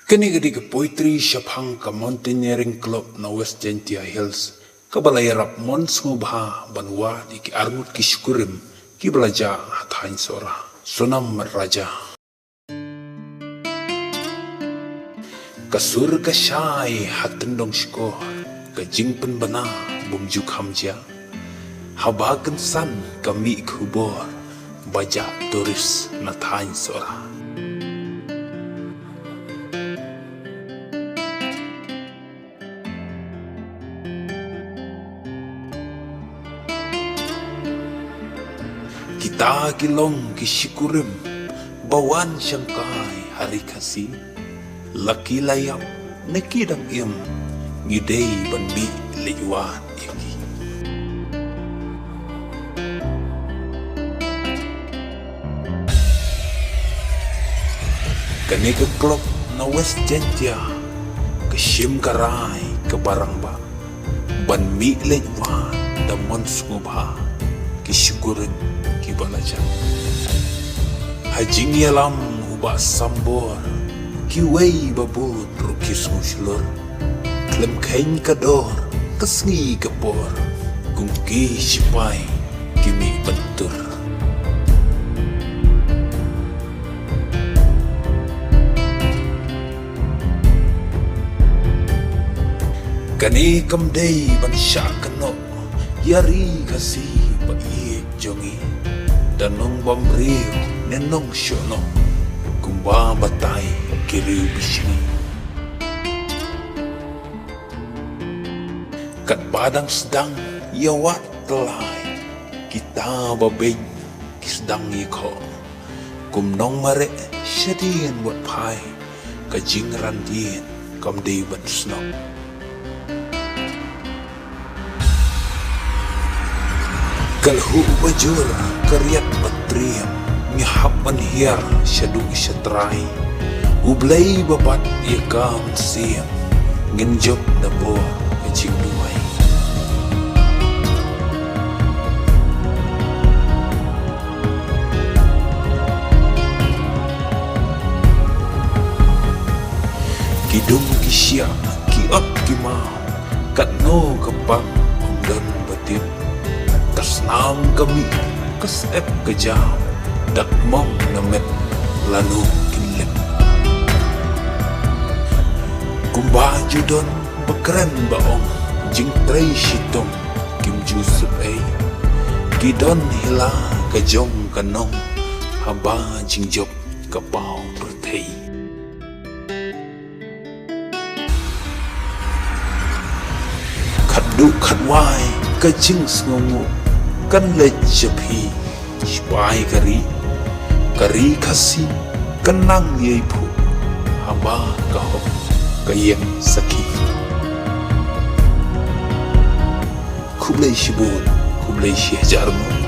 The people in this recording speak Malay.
Kani ke poetry Shapang ka mountaineering club na West Gentia Hills. Kabalay rap monsmubha banwa di ki armut ki syukurim ki belaja hathain sora. Sonam raja. Kasur ka syai hatendong syukur. Ka jingpen bana bumjuk hamja. Habagan san kami kubor. Baja turis nathain sora. Kita kilong kisyukurim bawan syangkai hari kasih laki layam nekidang im ngidei banbi leyuan iki kani ke klub na West Gentia ke Shim Karai ke Barangba banbi leyuan damon skubha kisyukurim balaja hajing yalam ubah sambor kiway babut rukis nguslur klem kain kador kesngi kepor kungki sipai kimi bentur kani kamdei ban syak keno yari kasih baik jongi danong bamriu nenong syono kumba batai kiri bisini kat badang sedang yawat telai kita babeng kisdang yiko kumnong mare syadien buat pai kajing randien kamdei ban snok kalhu bajur karyat batriam mihapan hiar syadu syatrai ublay babat yakam siam ngenjok dapur kecing duai kidung kisya kiot kimau katno kepang dan batin kasnam kami kasep kejam dak mong namet lalu kinlep kumba judon bekeren baong jing tray shitong kim jusep kidon hila kajong kanong haba jing job kapau bertei kadu kadwai kajing sngongu kan lejapi sipai kari kasih kenang yaipu hamba kau kayem sakit kublai shibun kublai syahjarmu